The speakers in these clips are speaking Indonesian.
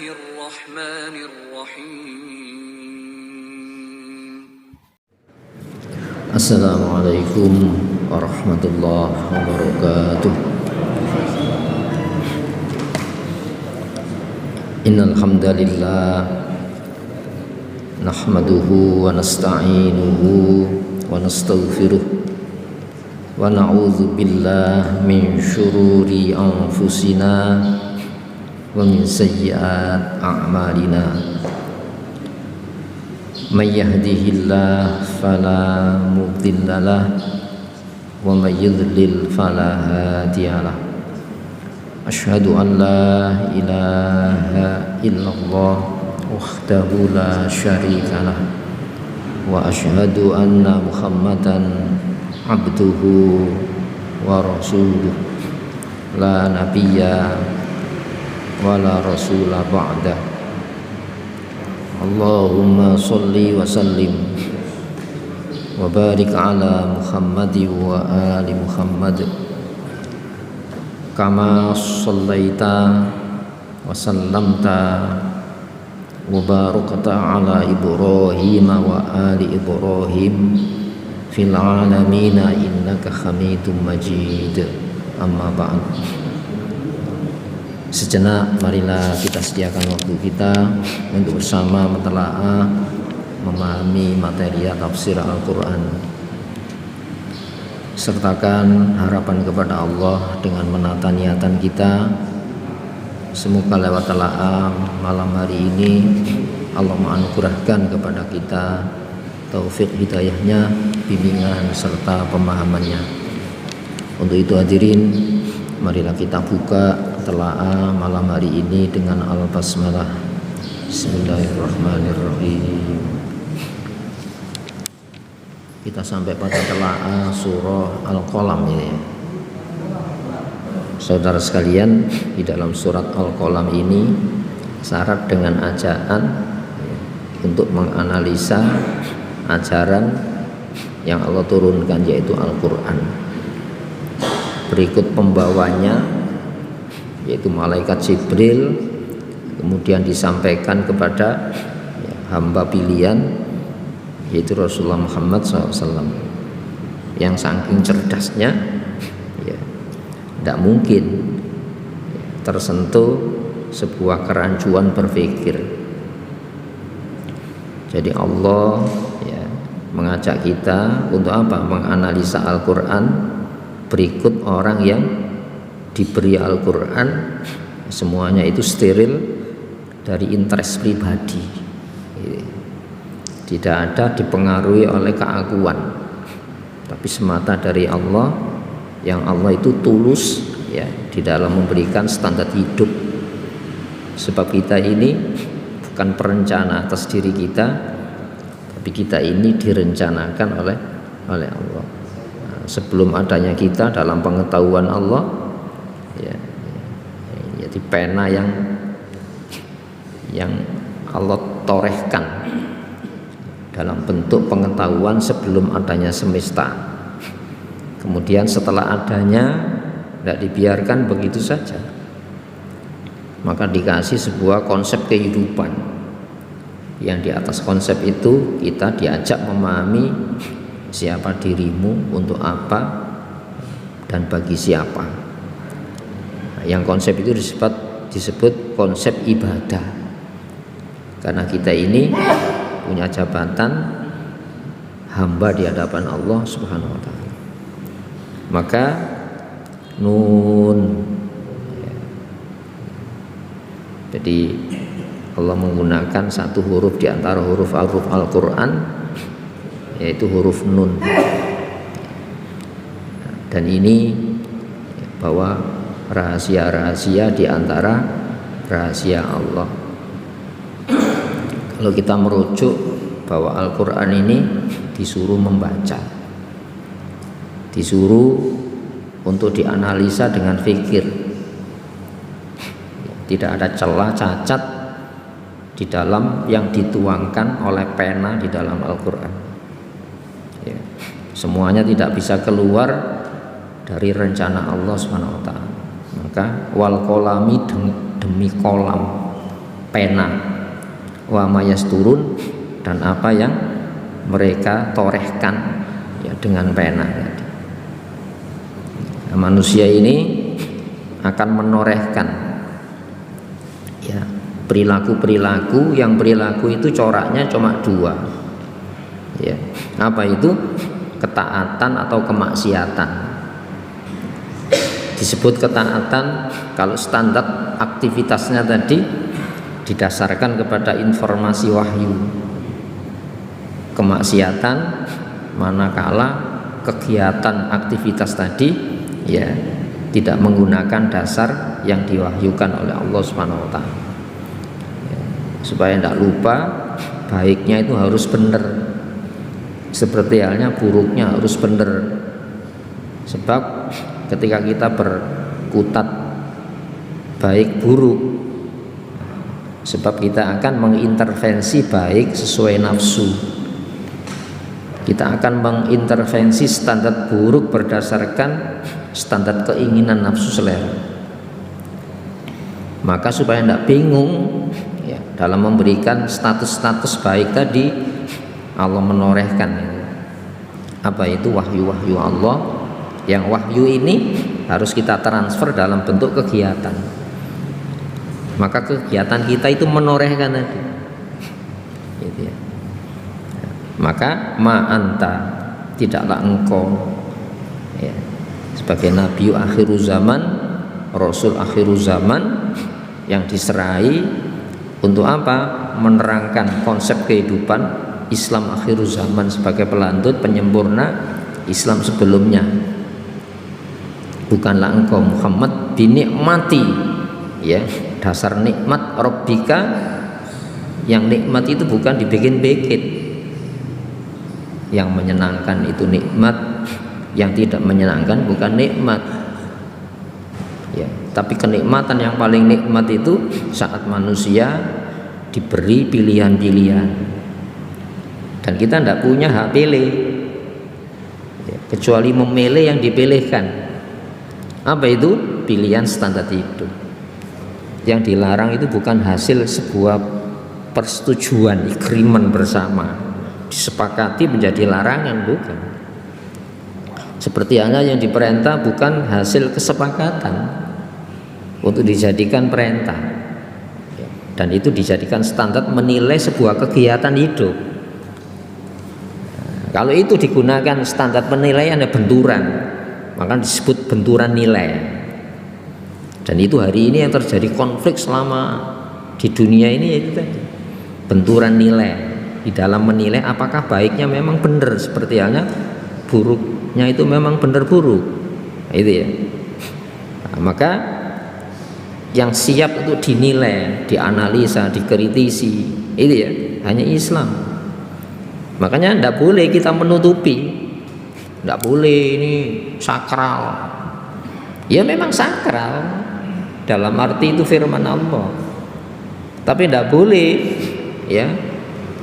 الرحمن الرحيم. السلام عليكم ورحمة الله وبركاته. إن الحمد لله نحمده ونستعينه ونستغفره ونعوذ بالله من شرور أنفسنا ومن سيئات أعمالنا من يهده الله فلا مضل له ومن يضلل فلا هادي له أشهد أن لا إله إلا الله وحده لا شريك له وأشهد أن محمدا عبده ورسوله لا نبي ولا رسول بعده. Allahumma salli wa sallim wa barik ala Muhammad wa ali Muhammad kama sallaita wa sallamta wa barakta ala Ibrahim wa ali Ibrahim fil alamin innaka Hamidum Majid. Amma ba'd. Sejenak marilah kita sediakan waktu kita untuk bersama mentelaah memahami materi tafsir Al-Quran. Sertakan harapan kepada Allah dengan menata niatan kita. Semoga lewat telaah malam hari ini Allah menganugerahkan kepada kita taufik hidayahnya, bimbingan serta pemahamannya. Untuk itu hadirin, marilah kita buka telaah malam hari ini dengan al-basmalah. Bismillahirrahmanirrahim. Kita sampai pada telaah surah Al-Qalam ini. Saudara sekalian, di dalam surat Al-Qalam ini syarat dengan ajakan untuk menganalisa ajaran yang Allah turunkan, yaitu Al-Quran. Berikut pembawanya yaitu malaikat Jibril, kemudian disampaikan kepada hamba pilihan yaitu Rasulullah Muhammad SAW yang saking cerdasnya tidak mungkin tersentuh sebuah kerancuan berpikir. Jadi Allah mengajak kita untuk apa? Menganalisa Al-Quran. Berikut orang yang diberi Al-Quran semuanya itu steril dari interest pribadi, tidak ada dipengaruhi oleh keakuan, tapi semata dari Allah, yang Allah itu tulus di dalam memberikan standar hidup. Sebab kita ini bukan perencana atas diri kita, tapi kita ini direncanakan oleh Allah. Sebelum adanya kita dalam pengetahuan Allah, jadi pena yang Allah torehkan dalam bentuk pengetahuan sebelum adanya semesta. Kemudian setelah adanya tidak dibiarkan begitu saja, maka dikasih sebuah konsep kehidupan yang di atas konsep itu kita diajak memahami siapa dirimu, untuk apa, dan bagi siapa. Yang konsep itu disebut konsep ibadah, karena kita ini punya jabatan hamba di hadapan Allah Subhanahu wa ta'ala. Maka nun, jadi Allah menggunakan satu huruf di antara huruf Al-Quran, yaitu huruf nun. Dan ini bahwa rahasia-rahasia di antara rahasia Allah. Kalau kita merujuk bahwa Al-Quran ini disuruh membaca, disuruh untuk dianalisa dengan fikir, tidak ada celah cacat di dalam yang dituangkan oleh pena di dalam Al-Quran. Semuanya tidak bisa keluar dari rencana Allah Subhanahu wa ta'ala. Maka wal kolami demi kolam, pena, wa mayasturun, dan apa yang mereka torehkan ya dengan pena tadi. Nah, manusia ini akan menorehkan ya perilaku-perilaku yang perilaku itu coraknya cuma dua ya. Apa itu? Ketaatan atau kemaksiatan. Disebut ketaatan kalau standar aktivitasnya tadi didasarkan kepada informasi wahyu. Kemaksiatan manakala kegiatan aktivitas tadi ya tidak menggunakan dasar yang diwahyukan oleh Allah Subhanahu wa taala. Ya, supaya tidak lupa, baiknya itu harus benar. Seperti halnya buruknya harus benar. Sebab ketika kita berkutat baik buruk, sebab kita akan mengintervensi baik sesuai nafsu, kita akan mengintervensi standar buruk berdasarkan standar keinginan nafsu selera. Maka supaya tidak bingung ya, dalam memberikan status-status baik tadi, Allah menorehkan apa itu wahyu-wahyu Allah, yang wahyu ini harus kita transfer dalam bentuk kegiatan. Maka kegiatan kita itu menorehkan tadi gitu ya. Maka ma'anta, tidaklah engkau ya, sebagai nabi akhir zaman, rasul akhir zaman yang diserai untuk apa? Menerangkan konsep kehidupan Islam akhir zaman sebagai pelantut penyempurna Islam sebelumnya. Bukanlah engkau Muhammad binikmati ya, dasar nikmat Rabbika, yang nikmat itu bukan dibikin-bikin. Yang menyenangkan itu nikmat, yang tidak menyenangkan bukan nikmat ya. Tapi kenikmatan yang paling nikmat itu saat manusia diberi pilihan-pilihan, dan kita tidak punya hak pilih ya, kecuali memilih yang dipilihkan. Apa itu? Pilihan standar hidup. Yang dilarang itu bukan hasil sebuah persetujuan, agreement bersama, disepakati menjadi larangan, bukan. Seperti halnya yang diperintah bukan hasil kesepakatan untuk dijadikan perintah, dan itu dijadikan standar menilai sebuah kegiatan hidup. Kalau itu digunakan standar penilaian ya benturan, maka disebut benturan nilai. Dan itu hari ini yang terjadi konflik selama di dunia ini, itu tadi benturan nilai di dalam menilai apakah baiknya memang benar, seperti halnya buruknya itu memang benar buruk. Nah, itu ya. Nah, maka yang siap untuk dinilai, dianalisa, dikritisi, itu ya hanya Islam. Makanya tidak boleh kita menutupi, tidak boleh ini sakral. Ya memang sakral dalam arti itu firman Allah, tapi tidak boleh ya,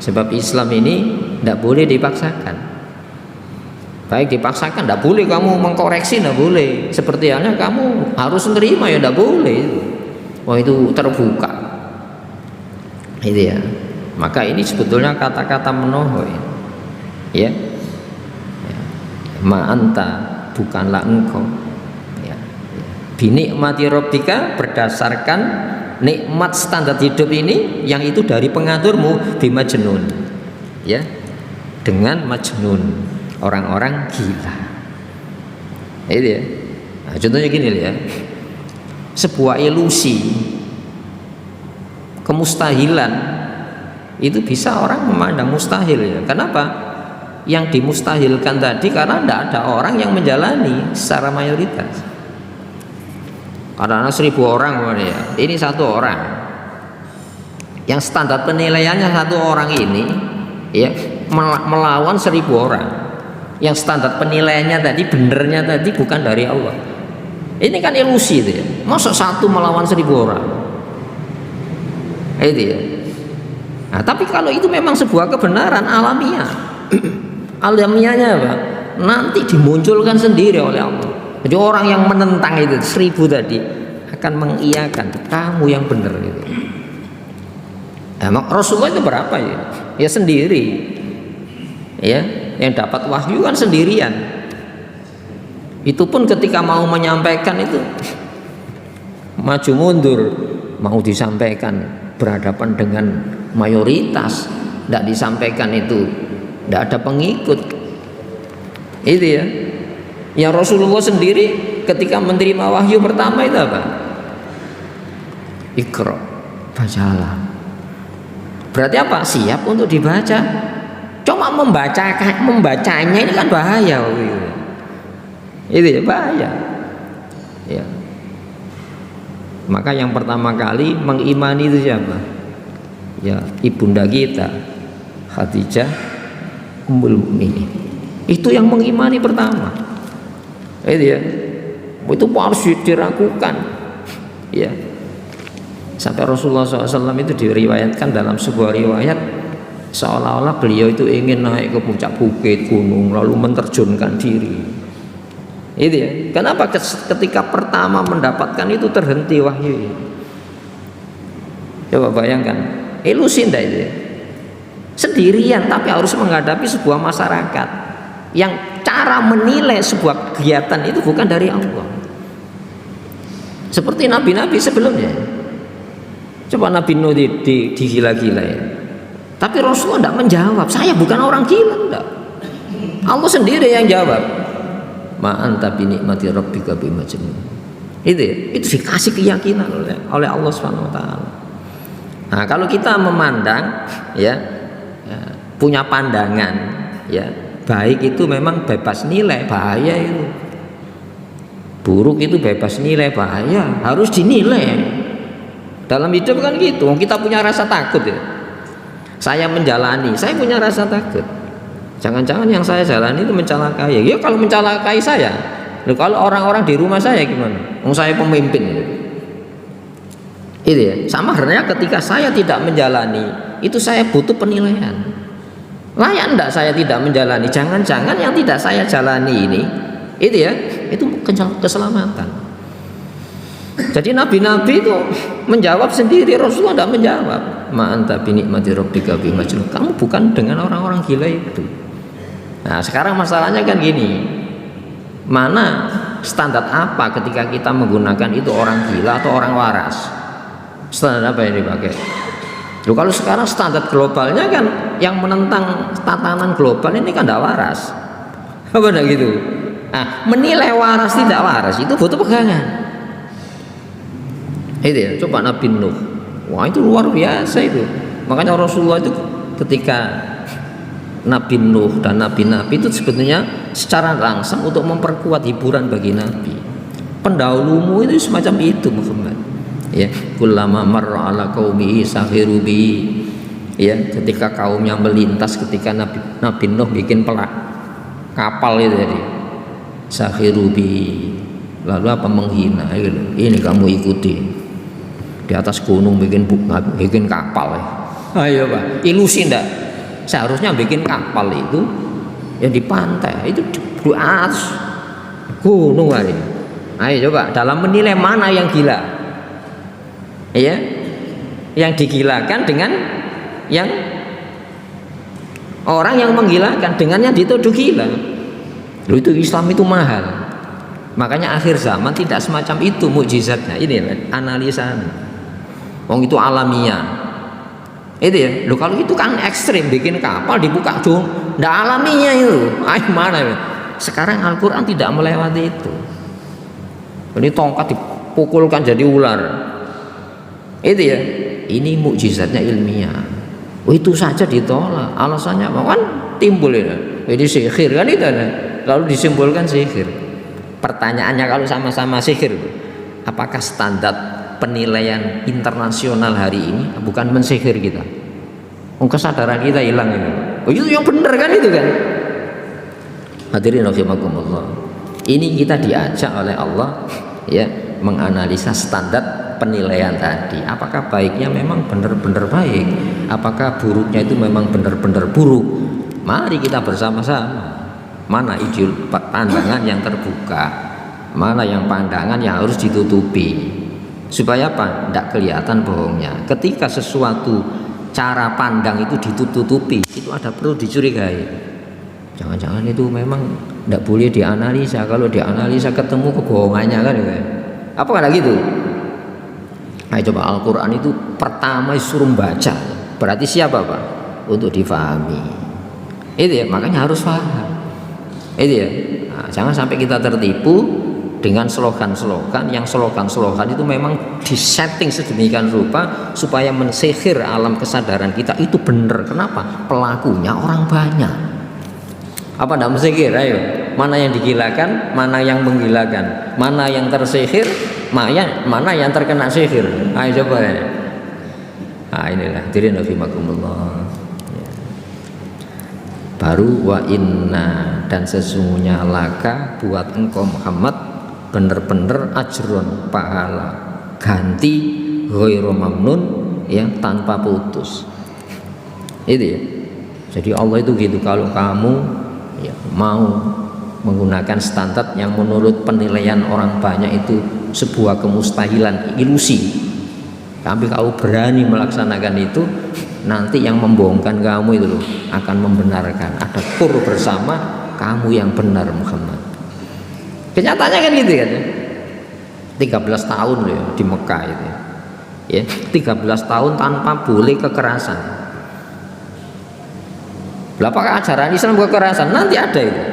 sebab Islam ini tidak boleh dipaksakan. Baik dipaksakan, tidak boleh kamu mengkoreksi, tidak boleh. Seperti halnya kamu harus menerima, ya tidak boleh. Wah itu terbuka, itu ya. Maka ini sebetulnya kata-kata menohoi ya. Ma'anta, bukanlah engkau ya. Binikmati Rabbika, berdasarkan nikmat standar hidup ini yang itu dari pengaturmu, bimajnun ya, dengan majnun, orang-orang gila. Itu ya. Nah, contohnya gini ya, sebuah ilusi kemustahilan itu bisa orang memandang mustahil ya. Kenapa? Yang dimustahilkan tadi karena tidak ada orang yang menjalani secara mayoritas. Karena 1000 orang ya, ini satu orang yang standar penilaiannya satu orang ini ya, melawan 1000 orang yang standar penilaiannya tadi, benernya tadi bukan dari Allah. Ini kan ilusi itu ya. Masa satu melawan 1000 orang? Itu ya. Nah, tapi kalau itu memang sebuah kebenaran alamiah, alamiahnya apa? Nanti dimunculkan sendiri oleh Allah. Jadi orang yang menentang itu 1000 tadi akan mengiyakan kamu yang benar itu. Emang Rasulullah itu berapa ya? Ya sendiri. Ya, yang dapat wahyu kan sendirian. Itu pun ketika mau menyampaikan itu maju mundur, mau disampaikan berhadapan dengan mayoritas, tidak disampaikan itu tidak ada pengikut. Itu ya. Yang Rasulullah sendiri ketika menerima wahyu pertama itu apa? Iqra, bacalah. Berarti apa? Siap untuk dibaca. Cuma membacanya ini kan bahaya. Itu ya bahaya. Ya. Maka yang pertama kali mengimani itu siapa? Ya, ibunda kita Khadijah Ummul Mukminin. Itu yang mengimani pertama. Itu ya. Itu harus diragukan. Ya. Sampai Rasulullah SAW itu diriwayatkan dalam sebuah riwayat seolah-olah beliau itu ingin naik ke puncak bukit gunung lalu menerjunkan diri. Itu ya. Kenapa ketika pertama mendapatkan itu terhenti wahyu? Coba bayangkan, ilusi enggak itu ya? Sendirian tapi harus menghadapi sebuah masyarakat yang cara menilai sebuah kegiatan itu bukan dari Allah. Seperti nabi-nabi sebelumnya. Coba Nabi Nuh digila-gila ya. Tapi Rasulullah tidak menjawab, saya bukan orang gila, enggak. Allah sendiri yang jawab. Ma anta bi nikmati rabbika bimajnun. Itu ya, itu dikasih keyakinan oleh Allah Subhanahu wa taala. Nah, kalau kita memandang ya, punya pandangan ya, baik itu memang bebas nilai, bahaya itu. Buruk itu bebas nilai, bahaya, harus dinilai. Dalam hidup kan gitu, kita punya rasa takut ya. Saya menjalani, saya punya rasa takut. Jangan-jangan yang saya jalani itu mencelakai. Ya kalau mencelakai saya, loh, kalau orang-orang di rumah saya gimana? Saya pemimpin. Itu ya. Sama halnya ketika saya tidak menjalani, itu saya butuh penilaian. Layak enggak saya tidak menjalani? Jangan-jangan yang tidak saya jalani ini, itu ya, itu keselamatan. Jadi nabi-nabi itu menjawab sendiri, Rasulullah tidak menjawab. Ma anta bi nikmati rabbika bimajnun. Kamu bukan dengan orang-orang gila itu. Nah, sekarang masalahnya kan gini. Mana standar apa ketika kita menggunakan itu orang gila atau orang waras? Standar apa yang dipakai? Loh, kalau sekarang standar globalnya kan yang menentang tatanan global ini kan tidak waras. Apa enggak gitu? Nah, menilai waras tidak waras itu butuh pegangan. Itu ya, coba Nabi Nuh. Wah, itu luar biasa itu. Makanya Rasulullah itu ketika Nabi Nuh dan nabi-nabi itu sebetulnya secara langsung untuk memperkuat hiburan bagi nabi. Pendahulumu itu semacam itu Muhammad. Ya, kullama marra ala qaumihi sakhiru bi. Ya, ketika kaumnya melintas ketika Nabi Nuh bikin kapal itu tadi. Sakhiru bi. Lalu apa menghina gitu. Ini kamu ikuti. Di atas gunung bikin kapal ya. Ayo Pak, ilusi ndak? Seharusnya bikin kapal itu yang di pantai, itu di atas gunung kali. Ayo coba dalam menilai mana yang gila. Ya. Yang digilakan dengan yang orang yang menggilakan dengan yang dituduh gila. Loh, itu Islam itu mahal. Makanya akhir zaman tidak semacam itu mukjizatnya. Ini analisa. Wong itu alamiah. Itu ya. Loh, kalau itu kan ekstrim, bikin kapal dibuka dong. Ndak alamiah itu. Ayo mana ya? Sekarang Al-Qur'an tidak melewati itu. Ini tongkat dipukulkan jadi ular. Itu ya. Ini mukjizatnya ilmiah. Oh, itu saja ditolak. Alasannya apa? Kan timbul ya. Ini sihir kan itu. Lalu disimpulkan sihir. Pertanyaannya kalau sama-sama sihir, apakah standar penilaian internasional hari ini bukan mensihir kita? Kesadaran kita hilang itu. Oh, itu yang benar kan itu kan? Hadirin rahimakumullah. Ini kita diajak oleh Allah ya menganalisa standar penilaian tadi. Apakah baiknya memang benar-benar baik? Apakah buruknya itu memang benar-benar buruk? Mari kita bersama-sama. Mana pandangan yang terbuka, mana yang pandangan yang harus ditutupi, supaya apa? Tidak kelihatan bohongnya. Ketika sesuatu cara pandang itu ditutupi, itu ada perlu dicurigai. Jangan-jangan itu memang tidak boleh dianalisa. Kalau dianalisa ketemu kebohongannya kan ya. Apa kan gitu? Nah, coba Al-Quran itu pertama suruh baca. Berarti siapa Pak? Untuk difahami. Itu ya, makanya harus paham. Itu ya. Nah, jangan sampai kita tertipu dengan slogan-slogan yang slogan-slogan itu memang disetting sedemikian rupa supaya mensihir alam kesadaran kita itu benar. Kenapa? Pelakunya orang banyak. Apa tidak mensihir? Ayo, mana yang digilakan, mana yang menggilakan, mana yang tersihir, mana yang terkena sihir. Ayo coba ya. Nah inilah hadirin rahimakumullah. Baru wa inna, dan sesungguhnya laka buat engkau Muhammad bener-bener ajron, pahala ganti ghairu mamnun, ya, tanpa putus. Itu ya. Jadi Allah itu gitu, kalau kamu ya mau menggunakan standar yang menurut penilaian orang banyak itu sebuah kemustahilan, ilusi, tapi kalau berani melaksanakan itu, nanti yang membohongkan kamu itu loh akan membenarkan. Ada kur bersama kamu yang benar Muhammad. Kenyataannya kan gitu kan. 13 tahun loh ya, di Mekah itu. Ya, 13 tahun tanpa boleh kekerasan. Apakah ajaran Islam kekerasan? Nanti ada itu.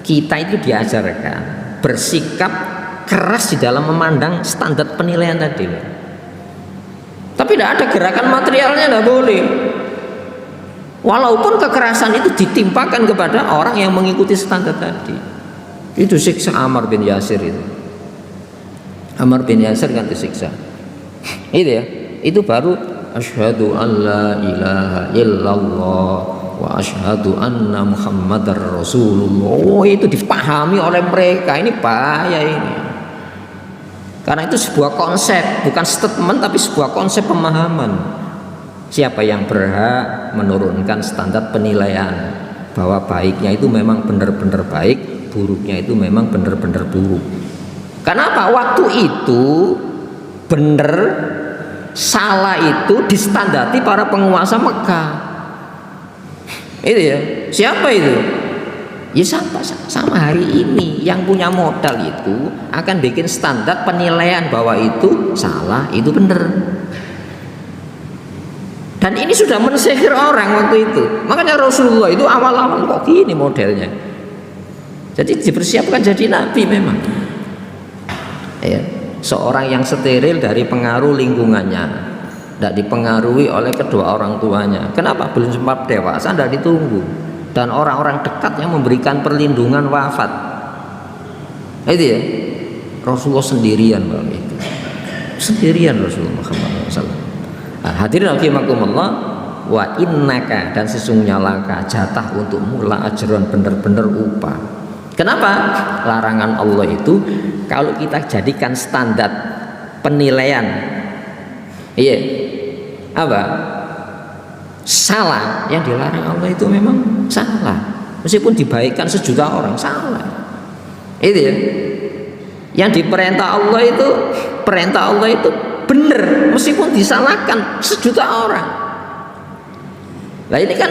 Kita itu diajarkan bersikap keras di dalam memandang standar penilaian tadi. Tapi tidak ada gerakan materialnya, tidak boleh. Walaupun kekerasan itu ditimpakan kepada orang yang mengikuti standar tadi. Itu siksa Ammar bin Yasir itu. Ammar bin Yasir kan disiksa. Itu ya. Itu baru asyhadu an la ilaha illallah wa asyhadu anna Muhammadar Rasulullah. Oh, itu dipahami oleh mereka. Ini bahaya ini. Karena itu sebuah konsep, bukan statement tapi sebuah konsep pemahaman. Siapa yang berhak menurunkan standar penilaian bahwa baiknya itu memang benar-benar baik, buruknya itu memang benar-benar buruk. Kenapa? Waktu itu benar salah itu distandati para penguasa Mekah. Itu ya. Siapa itu? Ya sama hari ini yang punya modal itu akan bikin standar penilaian bahwa itu salah, itu benar. Dan ini sudah mensihir orang waktu itu. Makanya Rasulullah itu awal-awal kok gini modelnya. Jadi dipersiapkan jadi nabi memang. Ya, seorang yang steril dari pengaruh lingkungannya, tidak dipengaruhi oleh kedua orang tuanya. Kenapa? Belum sempat dewasa, tidak ditunggu. Dan orang-orang dekat yang memberikan perlindungan wafat. Itu ya, Rasulullah sendirian bang itu, sendirian Rasulullah Muhammad SAW. Nah, hadirin rahimakumullah, wa innaka, dan sesungguhnya laka jatah untuk mula ajron, bener-bener upah. Kenapa? Larangan Allah itu kalau kita jadikan standar penilaian, iya, apa? Salah, yang dilarang Allah itu memang salah, meskipun dibaikkan sejuta orang salah. Itu ya. Yang diperintah Allah itu, perintah Allah itu benar meskipun disalahkan sejuta orang. Nah ini kan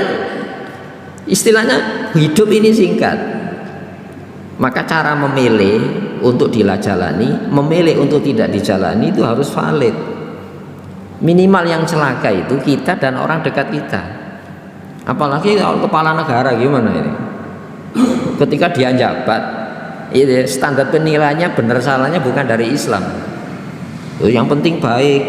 istilahnya hidup ini singkat. Maka cara memilih untuk dijalani, memilih untuk tidak dijalani itu harus valid. Minimal yang celaka itu kita dan orang dekat kita. Apalagi kalau kepala negara gimana ini? Ketika dia jabat, itu standar penilaiannya benar salahnya bukan dari Islam. Yang penting baik,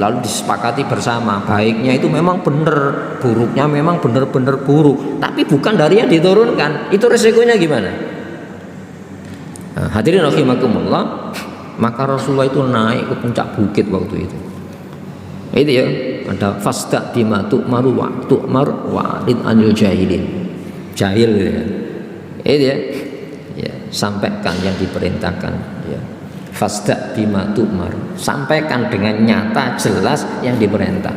lalu disepakati bersama. Baiknya itu memang benar, buruknya memang benar-benar buruk. Tapi bukan dari yang diturunkan. Itu resikonya gimana? Nah, hadirin rahimakumullah, maka Rasulullah itu naik ke puncak bukit waktu itu. Itu ya, ada fasda bima tu'maru wa tu'mar wa'rid anil jahilin. Jahil gitu ya. Itu ya. Ya, sampaikan yang diperintahkan ya. Fasda bima tu'mar, sampaikan dengan nyata jelas yang diperintah.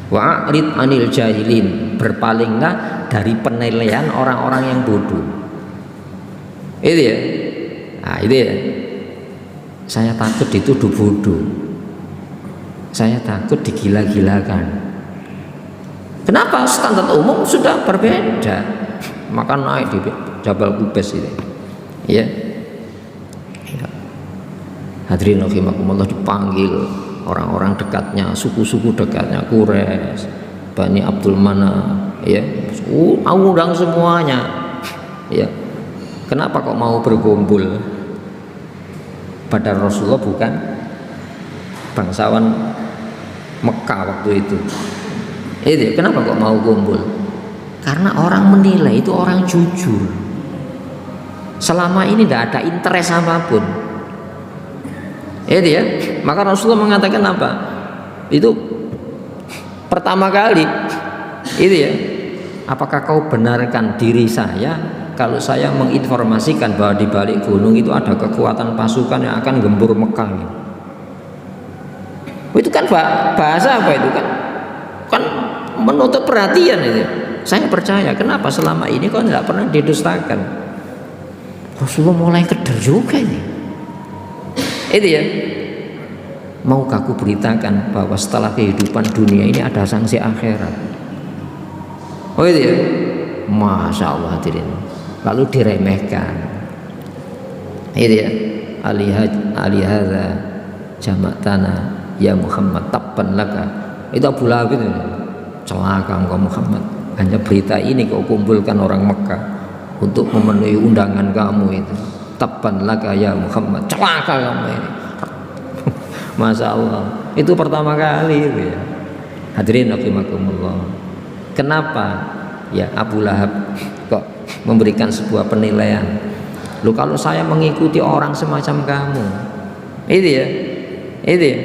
Wa'rid anil jahilin, berpalinglah dari penilaian orang-orang yang bodoh. Itu ya. Nah, itu ya. Saya takut dituduh bodoh. Saya takut digila-gilakan. Kenapa? Standar umum sudah berbeda, maka naik di Jabal Qubais ini. Ya. Hadirin rahimakumullah, dipanggil orang-orang dekatnya, suku-suku dekatnya, Quraisy, Bani Abdul Manaf, ya, undang semuanya. Ya. Kenapa kok mau berkumpul? Padahal Rasulullah bukan bangsawan Mekah waktu itu. Itu kenapa kok mau kumpul? Karena orang menilai itu orang jujur. Selama ini tidak ada interest apapun. Itu ya. Maka Rasulullah mengatakan apa? Itu pertama kali. Itu ya. Apakah kau benarkan diri saya kalau saya menginformasikan bahwa di balik gunung itu ada kekuatan pasukan yang akan gempur Mekah? Itu kan bahasa apa itu kan? Kan menutup perhatian itu. Saya percaya. Kenapa selama ini kau tidak pernah didustakan? Rasulullah mulai keder juga ini. Itu ya. Maukah aku beritakan bahwa setelah kehidupan dunia ini ada sanksi akhirat? Oh itu ya. Masya Allah hadirin. Lalu diremehkan. Itu ya. Alihadza jama'tana ya Muhammad tabban laka. Itu Abu Lahab itu. Celaka engkau Muhammad. Hanya berita ini kau kumpulkan orang Mekah untuk memenuhi undangan kamu itu. Tabban laka ya Muhammad. Celaka kamu ini. Masya Allah. Itu pertama kali itu ya. Hadirin rahimakumullah. Kenapa ya Abu Lahab kok memberikan sebuah penilaian? Loh, kalau saya mengikuti orang semacam kamu, itu ya,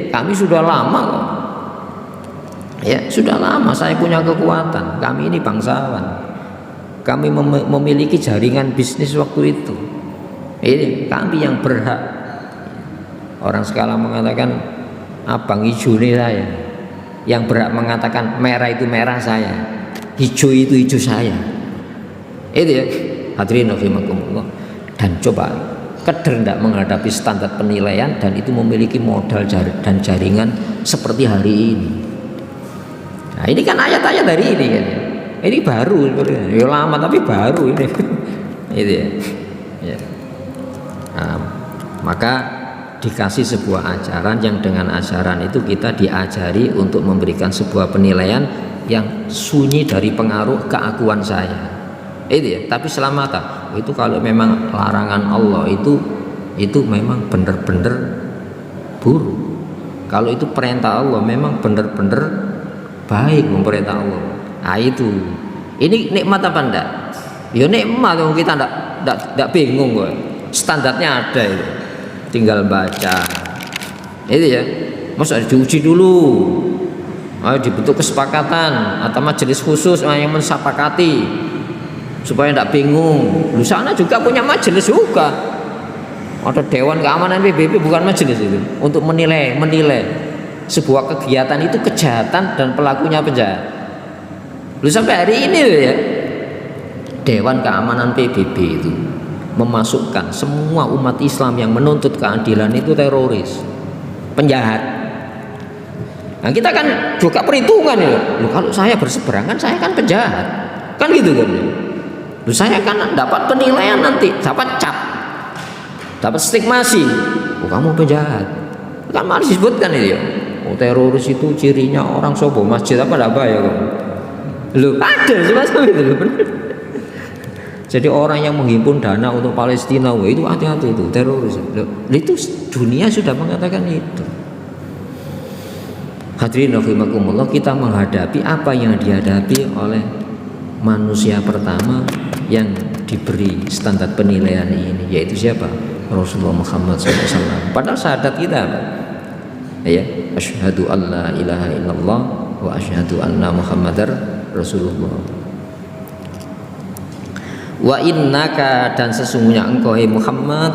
kami sudah lama kok. Ya, sudah lama saya punya kekuatan. Kami ini bangsawan. Kami memiliki jaringan bisnis waktu itu. Ini kami yang berhak. Orang sekarang mengatakan abang hijau ini saya. Yang berhak mengatakan merah itu merah saya, hijau itu hijau saya. Itu ya, hadirin rahimakumullah. Dan coba keder tidak menghadapi standar penilaian dan itu memiliki modal dan jaringan seperti hari ini. Nah, ini kan ayat-ayat dari ini kan. Ini baru, ya lama tapi baru ini. Itu ya. Ya. Nah, maka dikasih sebuah ajaran yang dengan ajaran itu kita diajari untuk memberikan sebuah penilaian yang sunyi dari pengaruh keakuan saya. Itu ya, tapi selamata itu kalau memang larangan Allah itu memang benar-benar buruk. Kalau itu perintah Allah memang benar-benar baik memperintah Allah. Nah itu, ini nikmat apa enggak? Ya nikmat, kita enggak bingung kok. Standarnya ada itu, tinggal baca. Itu ya, masa diuji dulu. Ayo dibentuk kesepakatan atau majelis khusus yang mensepakati supaya tidak bingung. Di sana juga punya majelis juga. Ada Dewan Keamanan PBB, bukan majelis itu, untuk menilai sebuah kegiatan itu kejahatan dan pelakunya penjahat. Lu sampai hari ini ya, Dewan Keamanan PBB itu memasukkan semua umat Islam yang menuntut keadilan itu teroris, penjahat. Nah kita kan juga perhitungan ya. Loh, kalau saya berseberangan saya kan penjahat, kan gitu kan. Loh, saya kan dapat penilaian nanti, dapat cap, dapat stigmasi. Oh kamu penjahat, kan malah disebutkan itu ya. Oh teroris itu cirinya orang sobo masjid apa ya kamu? Loh ada semacam itu loh. Jadi orang yang menghimpun dana untuk Palestina, wah itu hati-hati itu teroris. Loh, itu dunia sudah mengatakan itu. Hadirin rahimakumullah, kita menghadapi apa yang dihadapi oleh manusia pertama yang diberi standar penilaian ini, yaitu siapa? Rasulullah Muhammad SAW. Padahal syahadat kita apa? Ya, asyhadu alla ilaha illallah wa asyhadu anna Muhammadar Rasulullah. Wa innaka, dan sesungguhnya engkau Muhammad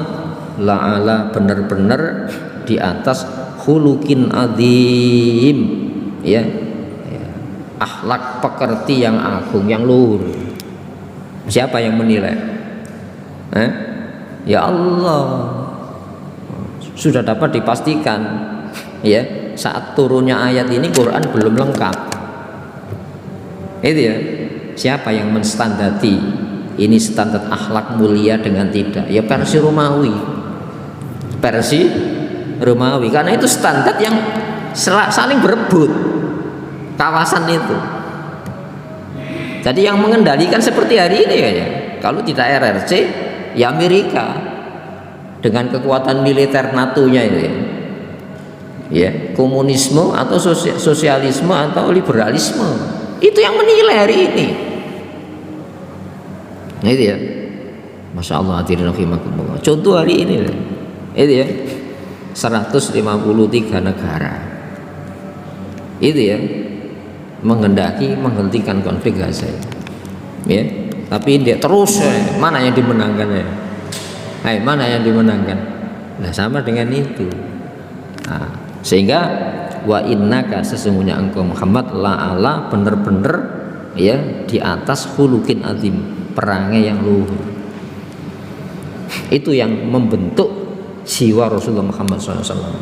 la'ala, benar-benar di atas khuluqin adzim, ya, akhlak pekerti yang agung, yang luhur. Siapa yang menilai? Ya Allah. Sudah dapat dipastikan ya, saat turunnya ayat ini Quran belum lengkap. Itu ya. Siapa yang menstandati ini standar akhlak mulia dengan tidak? Ya Persi Romawi. Persi Romawi, karena itu standar yang saling berebut kawasan itu. Jadi yang mengendalikan seperti hari ini ya. Kalau tidak RRC, ya Amerika dengan kekuatan militer NATO-nya itu ya. Ya, komunisme atau sosialisme atau liberalisme. Itu yang menilai hari ini. Nah itu ya. Masya Allah, hadirin rahimakumullah. Contoh hari ini itu ya, 153 negara itu ya menghendaki menghentikan konflik Gaza ya, tapi dia terus mana yang dimenangkan ya, mana yang dimenangkan. Nah sama dengan itu. Nah, sehingga wa innaka, sesungguhnya engkau Muhammad la'ala, bener-bener ya di atas khuluqin azim, perangai yang luhur. Itu yang membentuk jiwa Rasulullah Muhammad SAW.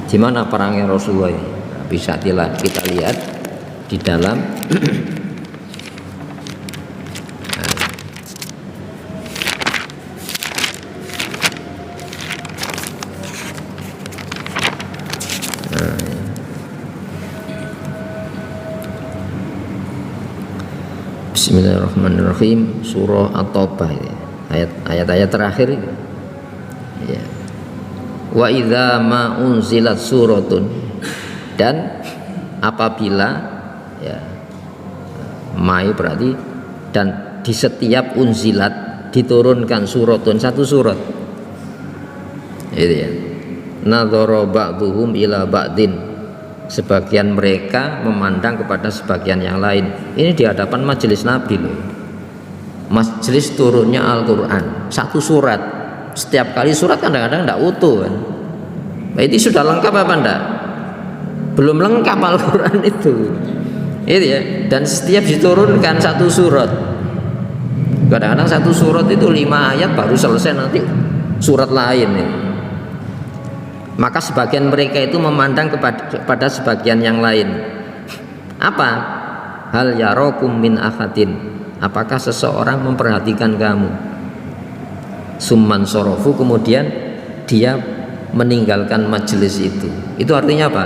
Di mana perangai Rasulullah ini? Bisa kita lihat di dalam Bismillahirrahmanirrahim, surah At-Taubah ini. Ayat-ayat terakhir ini. Ya. Wa idza ma unzilat suratun, dan apabila ya mai berarti dan di setiap unzilat diturunkan suratun, satu surat. Itu ya. Nadzara ba'dhum ila ba'din, sebagian mereka memandang kepada sebagian yang lain. Ini di hadapan majelis Nabi loh. Majelis turunnya Al-Quran satu surat. Setiap kali surat kadang-kadang tidak utuh kan. Nah, ini sudah lengkap apa enggak? Belum lengkap Al-Quran itu. Itu ya. Dan setiap diturunkan satu surat. Kadang-kadang satu surat itu 5 ayat baru selesai nanti surat lain ya. Maka sebagian mereka itu memandang kepada sebagian yang lain. Apa? Hal yarakum min ahadin, apakah seseorang memperhatikan kamu? Summan sorofu, kemudian dia meninggalkan majelis itu. Itu artinya apa?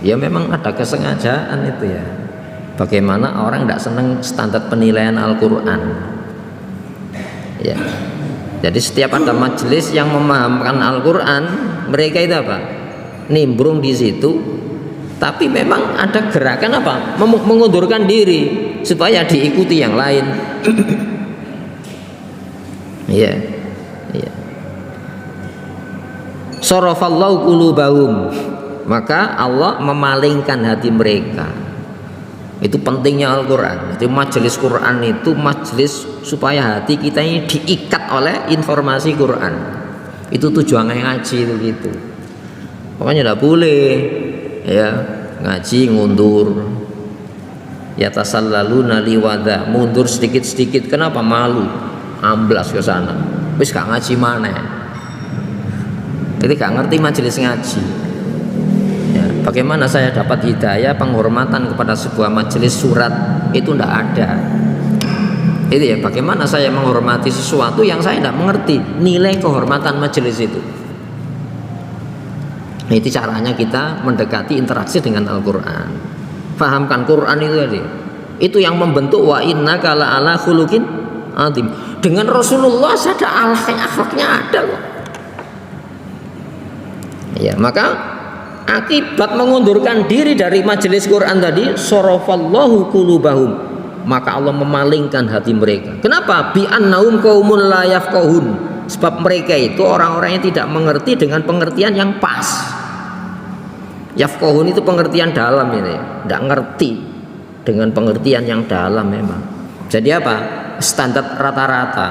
Ya memang ada kesengajaan itu ya. Bagaimana orang tidak senang standar penilaian Al-Quran ya. Jadi setiap ada majelis yang memahamkan Al-Quran, mereka itu apa? Nimbrung di situ, tapi memang ada gerakan apa? Mengundurkan diri supaya diikuti yang lain. Iya, iya. Sarafallahu qulubahum, maka Allah memalingkan hati mereka. Itu pentingnya Al-Quran. Jadi majelis Quran itu majelis supaya hati kita ini diikat oleh informasi Quran. Itu tujuannya ngaji itu gitu. Pokoknya tidak boleh ya ngaji ngundur. Ya tasallaluna liwada, mundur sedikit-sedikit. Kenapa? Malu, amblas ke sana. Wis gak ngaji mana? Jadi gak ngerti majelis ngaji. Bagaimana saya dapat hidayah penghormatan kepada sebuah majelis surat itu tidak ada. Itu ya, bagaimana saya menghormati sesuatu yang saya tidak mengerti nilai kehormatan majelis itu. Nah, itu caranya kita mendekati interaksi dengan Al-Quran. Fahamkan Quran itu tadi. Itu yang membentuk wa innaka la'ala khuluqin azim. Dengan Rasulullah ada akhlaknya ada kok. Ya, maka akibat mengundurkan diri dari majelis Quran tadi, sarafallahu qulubahum, maka Allah memalingkan hati mereka. Kenapa? Bi annahum qaumun la yafqahun, sebab mereka itu orang-orang yang tidak mengerti dengan pengertian yang pas. Yafqahun itu pengertian dalam ini, tidak ngerti dengan pengertian yang dalam memang. Jadi apa? Standar rata-rata.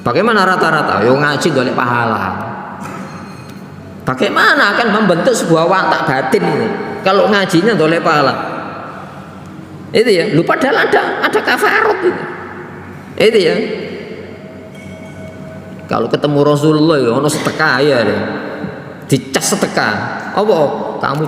Bagaimana rata-rata? Yo ngaji golek pahala. Bagaimana akan membentuk sebuah watak batin ini kalau ngajinya doleh pahala? Itu ya, lupa padahal ada kafarat itu. Itu ya. Kalau ketemu Rasulullah ya ono sedekah ya deh. Dicas sedekah. Apa? Kamu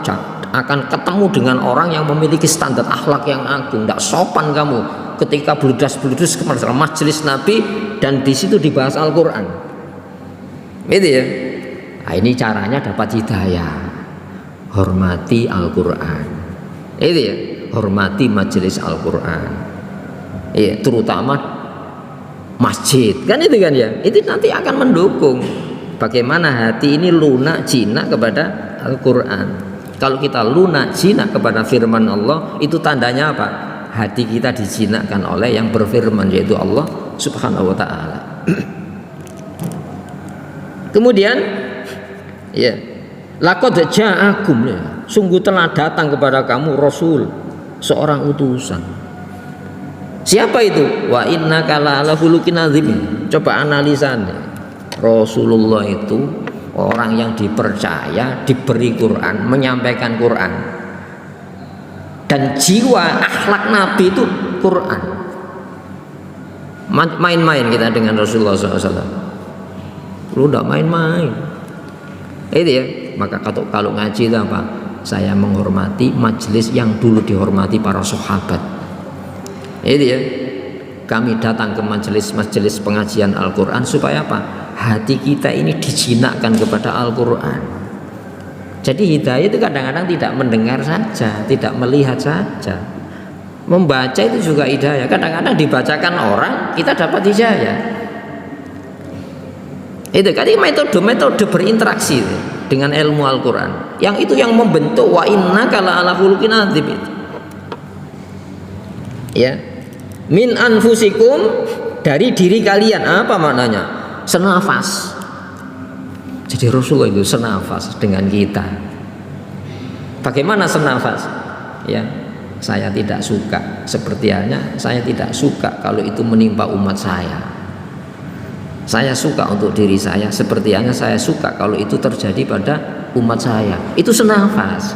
akan ketemu dengan orang yang memiliki standar akhlak yang agung. Tidak sopan kamu ketika bludas-bludus ke majelis Nabi dan di situ dibahas Al-Quran. Gitu ya. Nah, ini caranya dapat hidayah. Hormati Al-Quran. Itu ya, hormati majelis Al-Quran. Iya, terutama masjid. Kan itu kan ya. Itu nanti akan mendukung bagaimana hati ini lunak jinak kepada Al-Quran. Kalau kita lunak jinak kepada firman Allah, itu tandanya apa? Hati kita dijinakkan oleh yang berfirman, yaitu Allah Subhanahu wa ta'ala. Kemudian ya, laqad ja'akum, sungguh telah datang kepada kamu rasul, seorang utusan. Siapa itu? Wa innaka la'ala khuluqin azim. Coba analisanya. Rasulullah itu orang yang dipercaya, diberi Quran, menyampaikan Quran, dan jiwa akhlak Nabi itu Quran. Main-main kita dengan Rasulullah SAW. Lu tidak main-main. Itu ya. Maka kalau ngaji itu apa? Saya menghormati majelis yang dulu dihormati para sahabat. Itu ya. Kami datang ke majelis-majelis pengajian Al-Quran supaya apa? Hati kita ini dijinakkan kepada Al-Quran. Jadi hidayah itu kadang-kadang tidak mendengar saja, tidak melihat saja. Membaca itu juga hidayah. Kadang-kadang dibacakan orang, kita dapat hidayah. Itu kan metode berinteraksi dengan ilmu Al-Quran. Yang itu yang membentuk wa innaka la'ala khuluqin adzim itu. Ya. Min anfusikum, dari diri kalian. Apa maknanya? Senafas. Jadi Rasulullah itu senafas dengan kita. Bagaimana senafas? Ya, saya tidak suka, seperti halnya saya tidak suka kalau itu menimpa umat saya. Saya suka untuk diri saya, seperti halnya saya suka kalau itu terjadi pada umat saya. Itu senafas.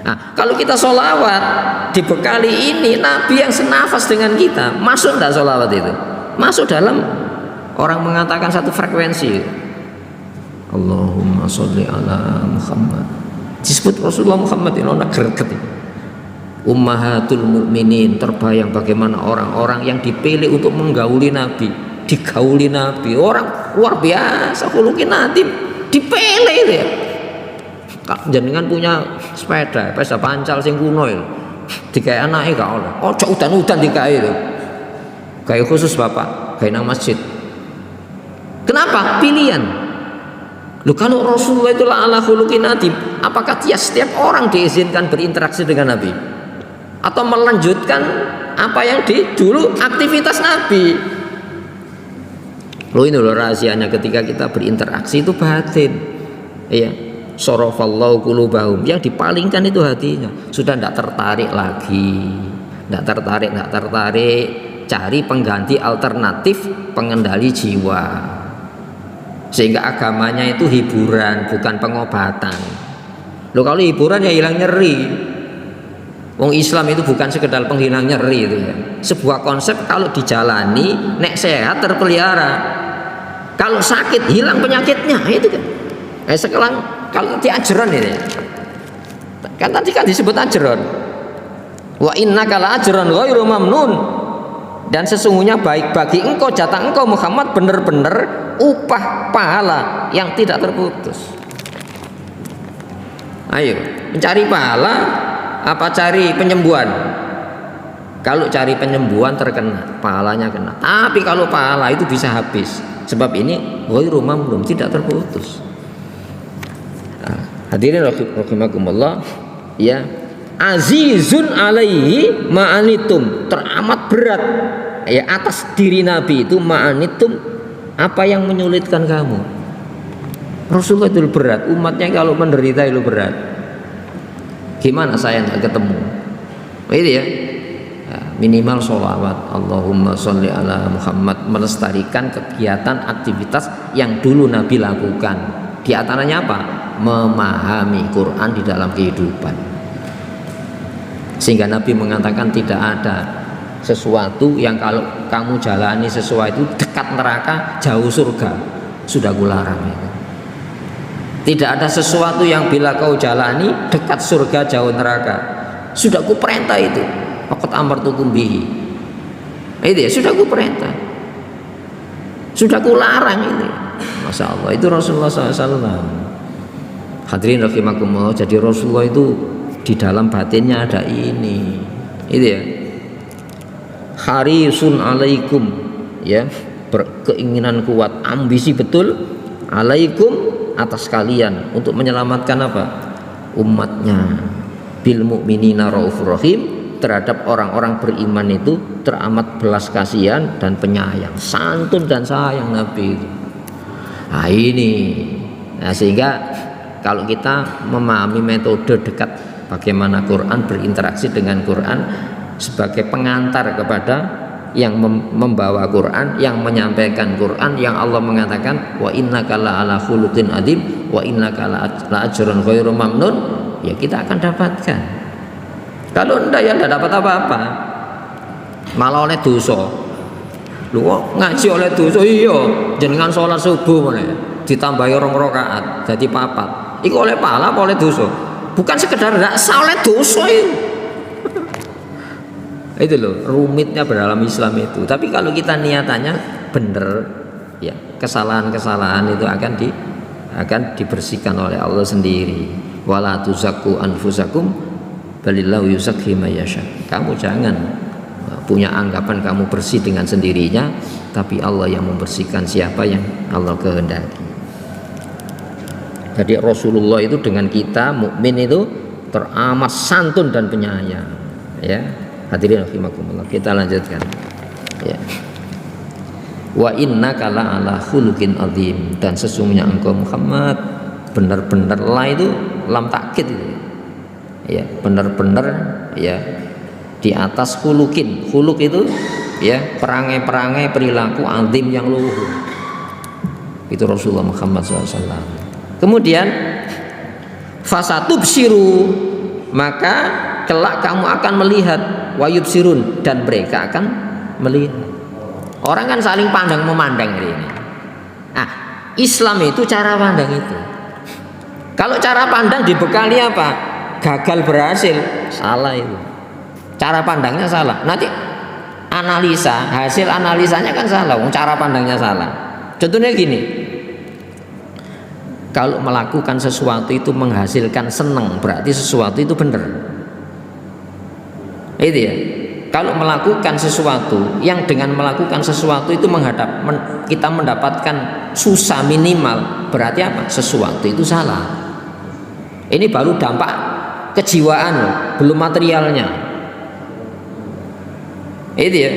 Nah, kalau kita sholawat dibekali ini Nabi yang senafas dengan kita, masuk tidak sholawat itu? Masuk dalam, orang mengatakan satu frekuensi. Allahumma sholli ala Muhammad. Disebut Rasulullah Muhammad ini orang greget. Ummahatul mukminin, terbayang bagaimana orang-orang yang dipilih untuk menggauli Nabi, digauli Nabi, orang luar biasa khuluqin Nabi, dipilih itu ya. Jenengan punya sepeda pancal sing kuno itu, dikai anake gak oleh. Ojo udan-udan dikai itu. Kayak khusus bapak, kayak nang masjid. Kenapa? Pilihan. Loh, kalau Rasulullah itu ala khuluqin adzim, apakah setiap orang diizinkan berinteraksi dengan Nabi? Atau melanjutkan apa yang dulu aktivitas Nabi? Loh, ini loh rahasianya ketika kita berinteraksi itu batin. Iya. Sorofallahu qulubahum, yang dipalingkan itu hatinya, sudah tidak tertarik lagi, tidak tertarik, cari pengganti alternatif pengendali jiwa, sehingga agamanya itu hiburan bukan pengobatan. Loh, kalau hiburan ya hilang nyeri. Wong Islam itu bukan sekedar penghilang nyeri itu ya. Sebuah konsep kalau dijalani nek sehat terpelihara, kalau sakit hilang penyakitnya, itu kan. Sekarang kalau nanti ajron ini kan tadi kan disebut ajron, wa innaka la ajron ghairu mamnun, dan sesungguhnya baik bagi engkau, jatah engkau Muhammad benar-benar upah pahala yang tidak terputus. Ayo mencari pahala apa cari penyembuhan? Kalau cari penyembuhan terkena, pahalanya kena. Tapi kalau pahala itu bisa habis, sebab ini ghairu mamnun, tidak terputus. Hadirin rahimakumullah, ya, azizun alaihi ma'anitum, teramat berat ya atas diri Nabi itu ma'anitum, apa yang menyulitkan kamu. Rasulullah itu berat, umatnya kalau menderita itu berat. Gimana saya nggak ketemu? Itu ya, minimal sholawat Allahumma sholli ala Muhammad, melestarikan kegiatan aktivitas yang dulu Nabi lakukan. Di antaranya apa? Memahami Quran di dalam kehidupan, sehingga Nabi mengatakan tidak ada sesuatu yang kalau kamu jalani sesuatu dekat neraka jauh surga, sudah kularang itu. Tidak ada sesuatu yang bila kau jalani dekat surga jauh neraka. Sudah ku perintah itu. Faqad amartukum bihi. Itu ya, sudah ku perintah. Sudah ku larang ini. Masya Allah, itu Rasulullah SAW. Hadirin rahimakumullah, jadi Rasulullah itu di dalam batinnya ada ini. Itu ya. Harisun alaikum, ya, berkeinginan kuat, ambisi betul alaikum atas kalian untuk menyelamatkan apa? Umatnya. Bil mu'minina raufur rahim, terhadap orang-orang beriman itu teramat belas kasihan dan penyayang, santun dan sayang Nabi itu. Nah ini, nah, sehingga kalau kita memahami metode dekat bagaimana Quran berinteraksi dengan Quran sebagai pengantar kepada yang membawa Quran, yang menyampaikan Quran, yang Allah mengatakan wa innaka la'ala khuluqin adzim wa innaka la'ajrun ghairu mamnun, ya kita akan dapatkan. Kalau enggak ya enggak dapat apa-apa, malah oleh dosa. Lu ngaji oleh dosa, iya jenengan sholat subuh meneh ditambahi 2 rakaat jadi 4, iku oleh pahala apa oleh dosa? Bukan sekedar enggak sah, oleh dosa itu. Itu loh rumitnya dalam Islam itu. Tapi kalau kita niatannya benar, ya kesalahan-kesalahan itu akan dibersihkan oleh Allah sendiri. Wala tuzakku anfusakum balillahu yuzakki may yasha. Kamu jangan punya anggapan kamu bersih dengan sendirinya, tapi Allah yang membersihkan siapa yang Allah kehendaki. Jadi Rasulullah itu dengan kita mukmin itu teramat santun dan penyayang, ya. Hadirin rahimakumullah, kita lanjutkan, ya. Wa innaka la'ala khuluqin adzim, dan sesungguhnya engkau Muhammad benar-benar lah itu lam takkid itu, ya, benar-benar ya di atas khuluqin. Khuluq itu ya perangai-perangai perilaku adzim yang luhur. Itu Rasulullah Muhammad SAW. Kemudian fasatubsiru, maka kelak kamu akan melihat, wayubsirun, dan mereka akan melihat. Orang kan saling pandang memandang ini. Nah, Islam itu cara pandang itu. Kalau cara pandang dibekali apa? Gagal berhasil, salah itu. Cara pandangnya salah. Nanti analisa, hasil analisanya kan salah. Cara pandangnya salah. Contohnya gini. Kalau melakukan sesuatu itu menghasilkan senang, berarti sesuatu itu benar. Itu ya. Kalau melakukan sesuatu yang dengan melakukan sesuatu itu kita mendapatkan susah minimal, berarti apa? Sesuatu itu salah. Ini baru dampak kejiwaan, belum materialnya. Itu ya.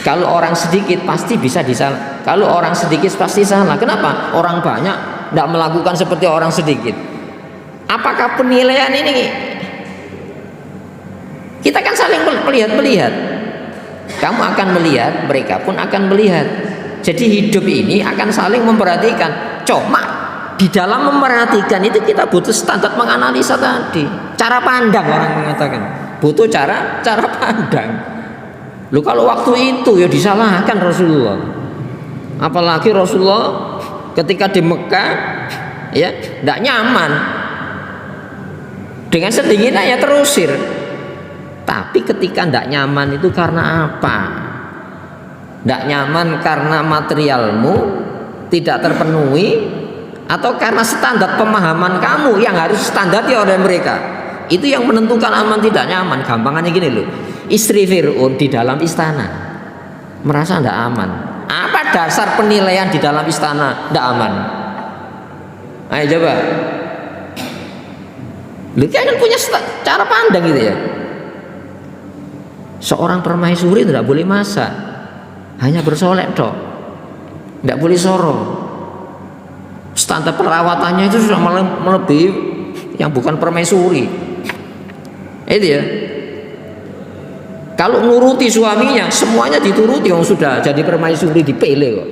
Kalau orang sedikit pasti bisa disalah. Kalau orang sedikit pasti salah. Kenapa? Orang banyak tidak melakukan seperti orang sedikit. Apakah penilaian ini? Kita kan saling melihat. Kamu akan melihat, mereka pun akan melihat. Jadi hidup ini akan saling memperhatikan. Cuma di dalam memperhatikan itu kita butuh standar menganalisa tadi. Cara pandang, orang mengatakan. Butuh cara pandang. Lu kalau waktu itu ya disalahkan Rasulullah. Apalagi Rasulullah ketika di Mekah ya tidak nyaman. Dengan sedinginnya ya terusir. Tapi ketika tidak nyaman itu karena apa? Tidak nyaman karena materialmu tidak terpenuhi, atau karena standar pemahaman kamu yang harus standar oleh mereka. Itu yang menentukan aman tidak nyaman. Gampangannya gini loh, istri Fir'aun di dalam istana merasa tidak aman. Apa dasar penilaian di dalam istana tidak aman? Ayo coba. Lu kan punya cara pandang gitu ya. Seorang permaisuri tidak boleh masak, hanya bersolek dok, tidak boleh soro. Standar perawatannya itu sudah melebihi yang bukan permaisuri. Itu ya. Kalau nuruti suaminya, semuanya dituruti, yang sudah jadi permaisuri dipele kok.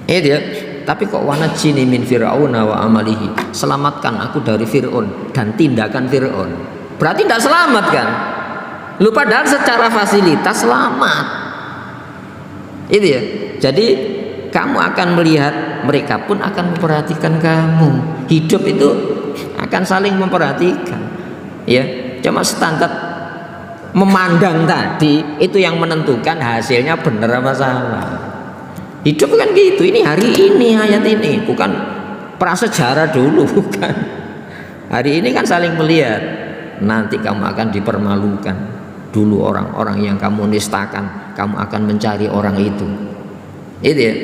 Itu ya. Tapi kok wanajini min fir'auna wa amalihi, selamatkan aku dari Fir'aun dan tindakan Fir'aun. Berarti tidak selamat kan? Lu padahal secara fasilitas selamat. Itu ya. Jadi kamu akan melihat, mereka pun akan memperhatikan kamu. Hidup itu akan saling memperhatikan. Ya, cuma standar memandang tadi itu yang menentukan hasilnya benar apa salah. Hidup kan gitu. Ini hari ini, ayat ini, bukan prasejarah dulu, bukan. Hari ini kan saling melihat. Nanti kamu akan dipermalukan. Dulu orang-orang yang kamu nistakan, kamu akan mencari orang itu. Itu ya.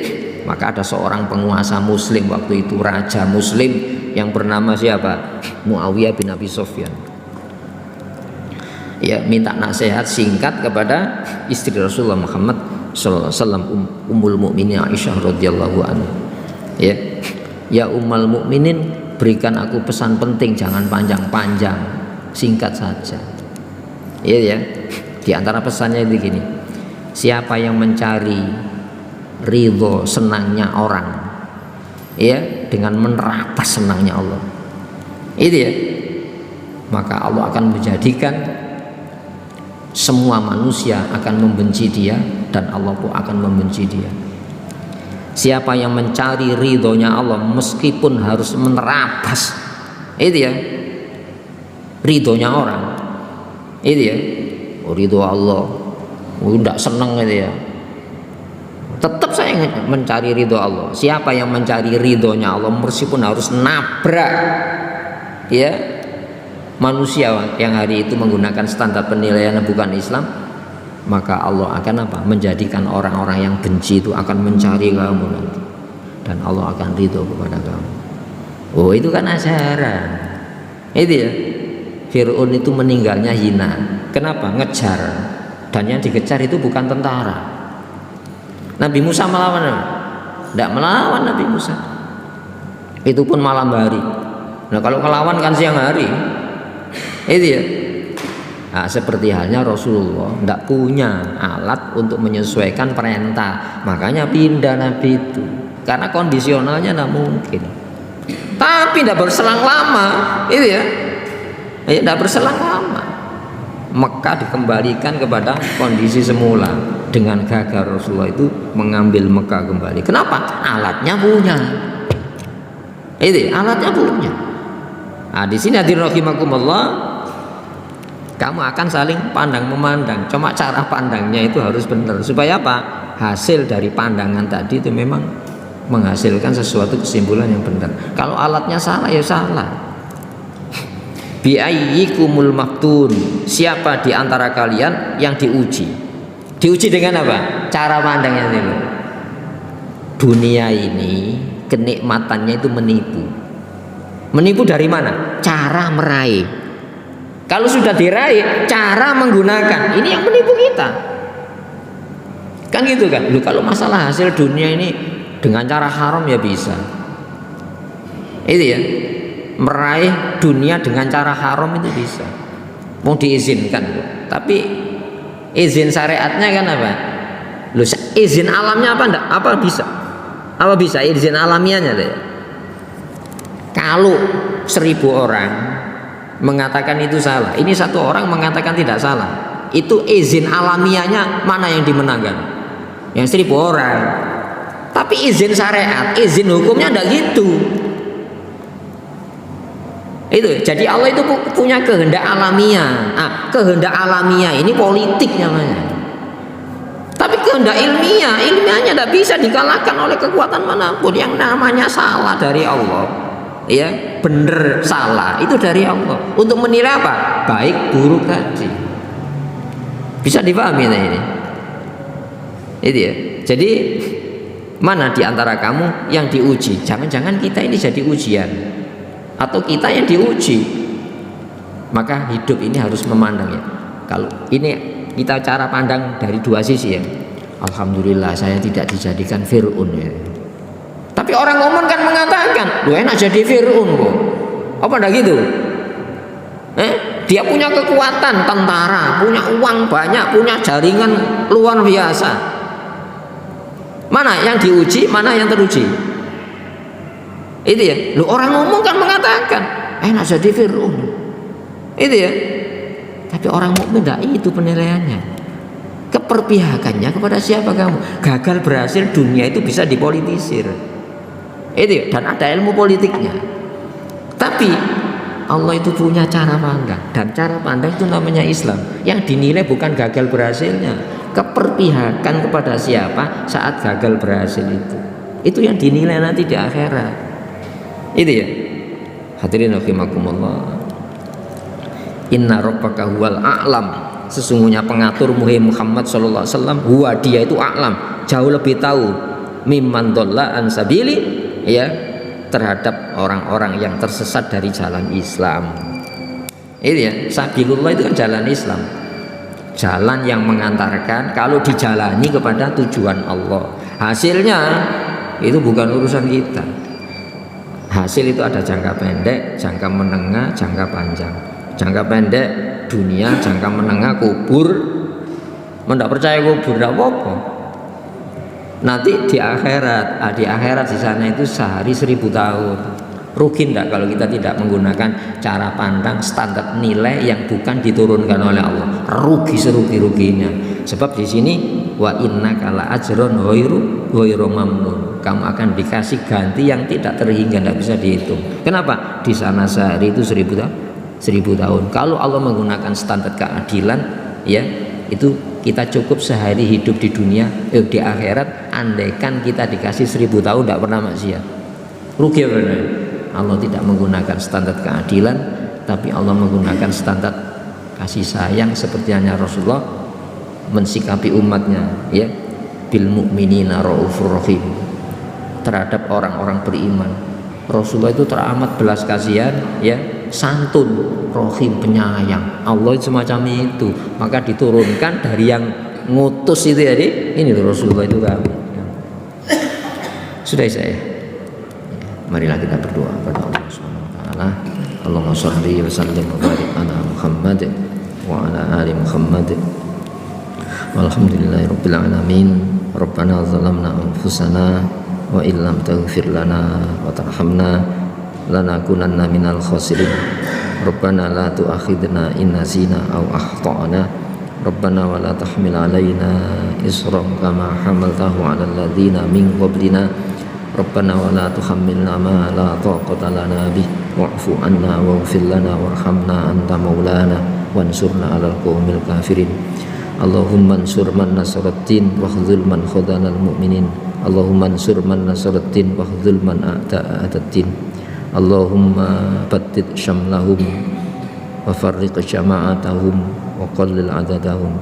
Maka ada seorang penguasa muslim waktu itu, raja muslim yang bernama siapa? Muawiyah bin Abi Sufyan. Ya, minta nasihat singkat kepada istri Rasulullah Muhammad sallallahu alaihi wasallam, Ummul Mukminin Aisyah radhiyallahu anha. Ya Ummul Mukminin, berikan aku pesan penting, jangan panjang-panjang, singkat saja. Ya. Di antara pesannya itu gini. Siapa yang mencari ridho senangnya orang, ya, dengan menerabas senangnya Allah, itu ya, maka Allah akan menjadikan semua manusia akan membenci dia dan Allah pun akan membenci dia. Siapa yang mencari ridhonya Allah meskipun harus menerabas, itu ya, ridhonya orang, itu ya, ridho Allah, tidak senang itu ya, tetap saya mencari ridho Allah. Siapa yang mencari ridhonya Allah meskipun harus nabrak, ya, manusia yang hari itu menggunakan standar penilaian bukan Islam, maka Allah akan apa? Menjadikan orang-orang yang benci itu akan mencari kamu nanti, dan Allah akan ridho kepada kamu. Oh, itu kan ajaran. Itu ya. Fir'aun itu meninggalnya hina. Kenapa? Ngejar. Dan yang dikejar itu bukan tentara. Nabi Musa melawan, tidak melawan Nabi Musa. Itu pun malam hari. Nah, kalau melawan kan siang hari. Itu ya. Nah, seperti halnya Rasulullah tidak punya alat untuk menyesuaikan perintah, makanya pindah Nabi itu. Karena kondisionalnya tidak mungkin. Tapi tidak berselang lama, itu ya. Tidak berselang lama. Mekah dikembalikan kepada kondisi semula dengan gagah Rasulullah itu mengambil Mekah kembali. Kenapa? Alatnya punya. Itu alatnya punya. Nah, di sini hadirin rahimakumullah, kamu akan saling pandang memandang. Cuma cara pandangnya itu harus benar. Supaya apa? Hasil dari pandangan tadi itu memang menghasilkan sesuatu kesimpulan yang benar. Kalau alatnya salah ya salah. Bi'ayyikumul maftun, siapa di antara kalian yang diuji? Diuji dengan apa? Cara pandangnya itu. Dunia ini kenikmatannya itu menipu. Menipu dari mana? Cara meraih. Kalau sudah diraih, cara menggunakan. Ini yang menipu kita. Kan gitu kan? Loh, kalau masalah hasil dunia ini dengan cara haram ya bisa. Itu ya. Meraih dunia dengan cara haram itu bisa, mau diizinkan. Tapi izin syariatnya kan apa? Loh, izin alamnya apa enggak? Apa bisa? Apa bisa izin alamiahnya deh? Kalau 1000 orang mengatakan itu salah, ini 1 orang mengatakan tidak salah, itu izin alamiahnya mana yang dimenangkan? Yang 1000 orang. Tapi izin syariat, izin hukumnya enggak gitu. Itu jadi Allah itu punya kehendak alamiah. Kehendak alamiah ini politik namanya. Tapi kehendak ilmiahnya tidak bisa dikalahkan oleh kekuatan manapun. Yang namanya salah dari Allah, ya, benar salah itu dari Allah. Untuk menilai apa? Baik buruk tadi. Bisa dipahami ini? Itu ya. Jadi mana di antara kamu yang diuji? Jangan-jangan kita ini jadi ujian, atau kita yang diuji. Maka hidup ini harus memandang ya. Kalau ini kita cara pandang dari 2 sisi ya. Alhamdulillah saya tidak dijadikan Fir'aun ya. Tapi orang umum kan mengatakan, lu enak jadi Fir'aun kok. Apa enggak gitu? Dia punya kekuatan tentara, punya uang banyak, punya jaringan luar biasa. Mana yang diuji, mana yang teruji? Itu ya. Lu orang umum kan mengatakan enak jadi Fir'aun. Itu ya. Tapi orang mukmin enggak itu penilaiannya. Keperpihakannya kepada siapa kamu? Gagal berhasil dunia itu bisa dipolitisir. Itu dan ada ilmu politiknya. Tapi Allah itu punya cara pandang, dan cara pandang itu namanya Islam. Yang dinilai bukan gagal berhasilnya, keperpihakan kepada siapa saat gagal berhasil itu. Itu yang dinilai nanti di akhirat. Itu ya. Hadirin rahimakumullah. Inna rabbaka huwal a'lam. Sesungguhnya pengaturmu Muhammad sallallahu alaihi wasallam, huwa dia itu a'lam, jauh lebih tahu mimman dhalla an sabili, ya, terhadap orang-orang yang tersesat dari jalan Islam. Itu ya, sabilullah itu kan jalan Islam. Jalan yang mengantarkan kalau dijalani kepada tujuan Allah. Hasilnya itu bukan urusan kita. Hasil itu ada jangka pendek, jangka menengah, jangka panjang. Jangka pendek dunia, jangka menengah kubur. Mendak percaya kubur tidak apa-apa. Nanti di akhirat, di sana itu sehari 1000 tahun. Rugi enggak kalau kita tidak menggunakan cara pandang standar nilai yang bukan diturunkan oleh Allah? Rugi serugi-ruginya. Sebab di sini wa innaka la ajrun ghairu mamnun. Kamu akan dikasih ganti yang tidak terhingga, tidak bisa dihitung. Kenapa? Di sana sehari itu 1000 tahun. 1000 tahun. Kalau Allah menggunakan standar keadilan, ya, itu kita cukup sehari hidup di dunia, di akhirat. Andaikan kita dikasih 1000 tahun tidak pernah maksiat, rugi benar. Allah tidak menggunakan standar keadilan, tapi Allah menggunakan standar kasih sayang seperti hanya Rasulullah mensikapi umatnya, ya, bil mu'minina raufur rahim, terhadap orang-orang beriman. Rasulullah itu teramat belas kasihan, ya, santun, rohim, penyayang. Allah semacam itu. Maka diturunkan dari yang ngutus itu ya, ini Rasulullah itu kamu. Sudah saya. Marilah kita berdoa kepada Allah Subhanahu wa taala. Allahumma shalli wa sallim wa barik ala Muhammad wa ala ali Muhammad. Walhamdulillahirabbil alamin. Rabbana zalamna anfusana wa illam taghfir lana wa tarhamna lanakunanna minal khasirin. Rabbana la tu'akhidna in nasina aw akhtana. Rabbana wa la tahmil alaina isran kama hamaltahu 'alal ladzina min qablina. Rabbana wa la tuhammilna ma la taqata lana bih wa'fu 'anna waghfir lana warhamna anta maulana wansurna 'alal qaumil kafirin. Allahumma ansur man nasaraddin wa khudhul man khadhanal mu'minin. Allahumma ansur man nasaraddin wa khudhul man a'ta'adaddin. Allahumma battid syamlahum wa farriq jama'atahum wa qallil adadahum.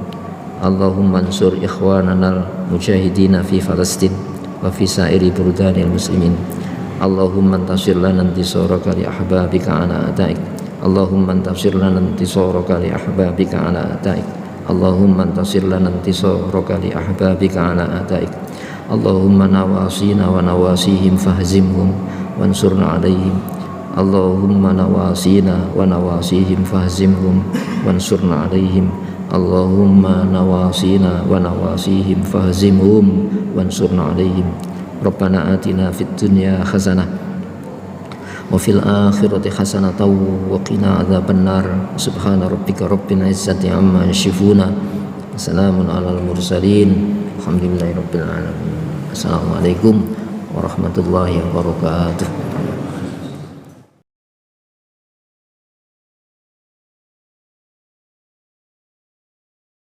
Allahumma ansur ikhwananal mujahidina fi Falastin wa fi sa'iri burdanil muslimin. Allahumma antasir lana intisaraka li ahbabika ala a'daik. Allahumma antasir lana intisaraka li ahbabika ala a'daik. Allahumma antasir lana intisaraka li ahbabika ala a'daik. Allahumma nawasina wa nawasihim fahzimhum wansurna alaihim. Allahumma nawasina wa nawasihim fahzimhum wansurna alaihim. Allahumma nawasina wa nawasihim fahzimhum wansurna alaihim. Rabbana atina fid dunya hasanah wa fil akhirati hasanatan wa qina adzabannar. Subhana rabbika rabbil izzati amma yasifuna. Assalamun alal mursalin. Alhamdulillahirabbil alamin. Assalamualaikum warahmatullahi wabarakatuh.